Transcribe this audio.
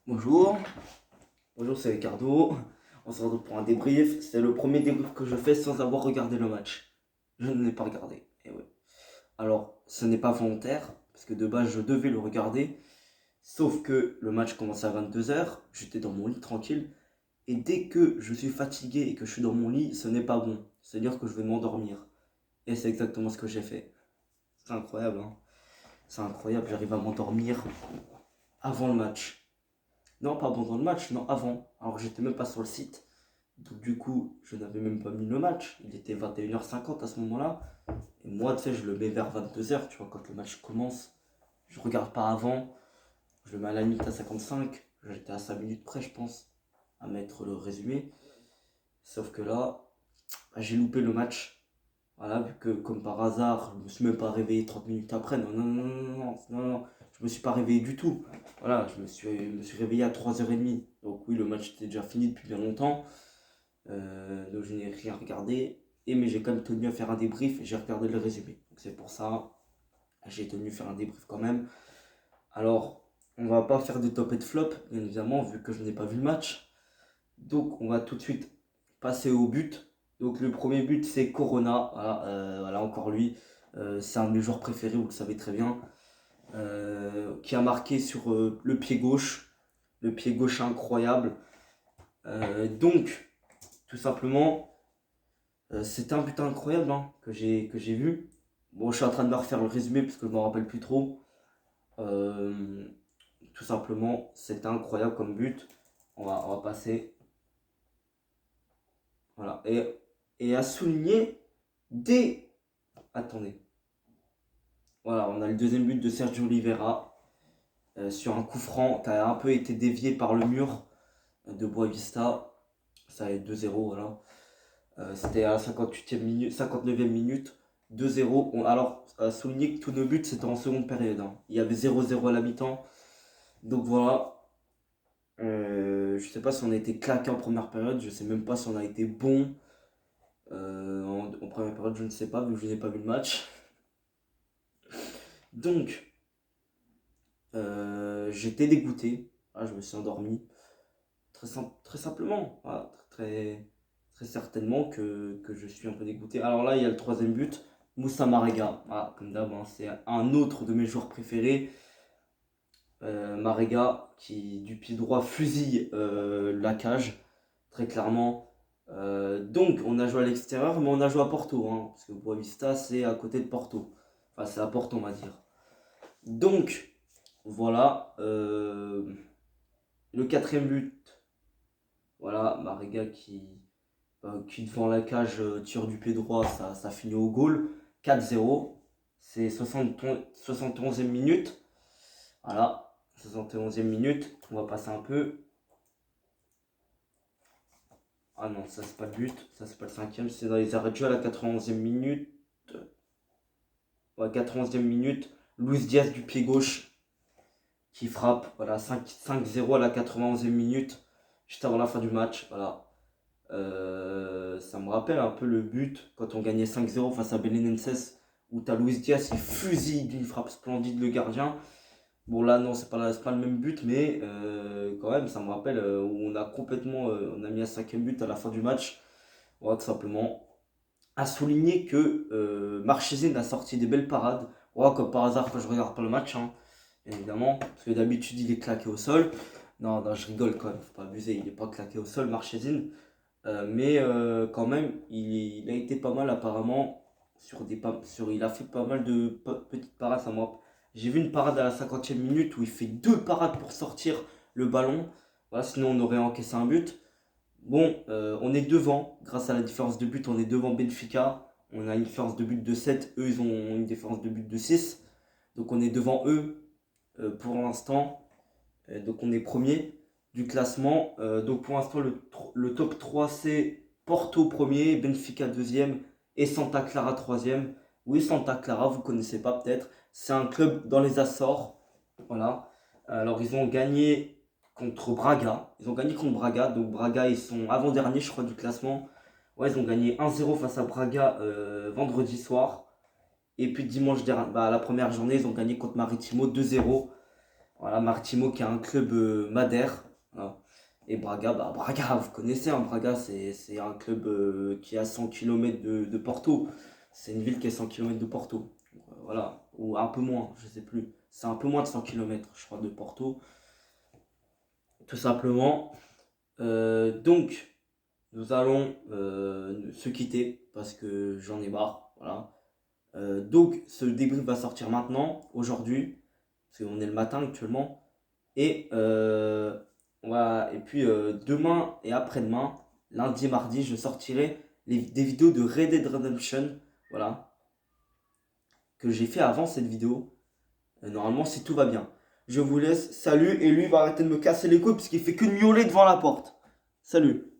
Bonjour, bonjour c'est Ricardo. On se retrouve pour un débrief. C'est le premier débrief que je fais sans avoir regardé le match. Je ne l'ai pas regardé. Et ouais. Alors, ce n'est pas volontaire, parce que de base je devais le regarder. Sauf que le match commençait à 22h, j'étais dans mon lit tranquille. Et dès que je suis fatigué et que je suis dans mon lit, ce n'est pas bon. C'est-à-dire que je vais m'endormir. Et c'est exactement ce que j'ai fait. C'est incroyable, hein. C'est incroyable, j'arrive à m'endormir avant le match. Non, pas pendant le match, non, avant. Alors j'étais même pas sur le site. Donc du coup, je n'avais même pas mis le match. Il était 21h50 à ce moment-là. Et moi, tu sais, je le mets vers 22h, tu vois, quand le match commence. Je regarde pas avant. Je le mets à la minute à 55. J'étais à 5 minutes près, je pense, à mettre le résumé. Sauf que là, j'ai loupé le match. Voilà, vu que comme par hasard, je me suis même pas réveillé 30 minutes après. Non, non, non, non, non, non, non, non. Je me suis pas réveillé du tout. Voilà, je me suis réveillé à 3h30. Donc oui, le match était déjà fini depuis bien longtemps. Donc je n'ai rien regardé. Mais j'ai quand même tenu à faire un débrief et j'ai regardé le résumé. Donc c'est pour ça, j'ai tenu à faire un débrief quand même. Alors, on va pas faire de top et de flop, bien évidemment, vu que je n'ai pas vu le match. Donc on va tout de suite passer au but. Donc le premier but c'est Corona, voilà, voilà encore lui. C'est un de mes joueurs préférés, vous le savez très bien. Qui a marqué sur le pied gauche. Le pied gauche incroyable. Donc, tout simplement, c'était un but incroyable, hein, que j'ai vu. Bon, je suis en train de me refaire le résumé parce que je ne me rappelle plus trop. Euh, Tout simplement, c'était incroyable comme but. On va passer. Voilà. Et à souligner dès. Attendez. Voilà, on a le deuxième but de Sergio Oliveira sur un coup franc qui a un peu été dévié par le mur de Boavista. Ça est 2-0, voilà. C'était à la 58e minute, 59e minute, 2-0. Alors, à souligner que tous nos buts, c'était en seconde période, hein. Il y avait 0-0 à la mi-temps. Donc voilà. Je sais pas si on a été claqué en première période. Je sais même pas si on a été bon en première période. Je ne sais pas, vu que je n'ai pas vu le match. Donc, j'étais dégoûté. Ah, je me suis endormi. Très simplement. Voilà, très certainement que je suis un peu dégoûté. Alors là, il y a le troisième but. Moussa Marega. Ah, comme d'hab, hein, c'est un autre de mes joueurs préférés. Marega qui, du pied droit, fusille la cage. Très clairement. Donc, on a joué à l'extérieur, mais on a joué à Porto, hein, parce que Boavista, c'est à côté de Porto. Enfin, c'est à Porto, on va dire. Donc, voilà. Le quatrième but, voilà, Marega qui devant la cage tire du pied droit, ça finit au goal. 4-0. C'est 71e minute. Voilà, 71e minute. On va passer un peu. Ah non, ça c'est pas le but. Ça c'est pas le cinquième. C'est dans les arrêts de jeu à la 91e minute. Ouais, 91e minute. Luis Diaz du pied gauche qui frappe. Voilà, 5-0 à la 91e minute. Juste avant la fin du match. Voilà. Ça me rappelle un peu le but quand on gagnait 5-0 face à Belenenses où t'as Luis Diaz qui fusille d'une frappe splendide le gardien. Bon là non c'est pas le même but mais quand même ça me rappelle où on a complètement on a mis un cinquième but à la fin du match. Voilà, tout simplement. À souligner que Marchesine a sorti des belles parades. Voilà, comme par hasard quand je regarde pas le match, hein, bien évidemment, parce que d'habitude il est claqué au sol. Non, non, je rigole quand même, faut pas abuser, il est pas claqué au sol, Marchesine. Mais quand même, il a été pas mal apparemment il a fait pas mal de petites parades. J'ai vu une parade à la 50e minute où il fait deux parades pour sortir le ballon. Voilà, sinon on aurait encaissé un but. Bon, on est devant, grâce à la différence de but, on est devant Benfica. On a une différence de but de 7, eux ils ont une différence de but de 6. Donc on est devant eux pour l'instant. Donc on est premier du classement. Donc pour l'instant, le top 3 c'est Porto premier, Benfica deuxième et Santa Clara troisième. Oui, Santa Clara, vous connaissez pas peut-être. C'est un club dans les Açores. Voilà. Alors ils ont gagné contre Braga. Ils ont gagné contre Braga. Donc Braga, ils sont avant-dernier, je crois, du classement. Ouais, ils ont gagné 1-0 face à Braga vendredi soir. Et puis dimanche dernier, bah, la première journée, ils ont gagné contre Maritimo 2-0. Voilà, Martimo qui a un club Madère. Voilà. Et Braga, bah Braga, vous connaissez, hein, Braga, c'est un club qui est à 100 km de Porto. C'est une ville qui est à 100 km de Porto. Voilà, ou un peu moins, je sais plus. C'est un peu moins de 100 km, je crois, de Porto, tout simplement. Donc, nous allons se quitter parce que j'en ai marre. Voilà. Donc, ce débrief va sortir maintenant, aujourd'hui, parce qu'on est le matin actuellement. Et, voilà. Et puis, demain et après-demain, lundi et mardi, je sortirai des vidéos de Red Dead Redemption. Voilà. Que j'ai fait avant cette vidéo. Normalement, si tout va bien. Je vous laisse. Salut. Et lui, il va arrêter de me casser les couilles parce qu'il fait que de miauler devant la porte. Salut.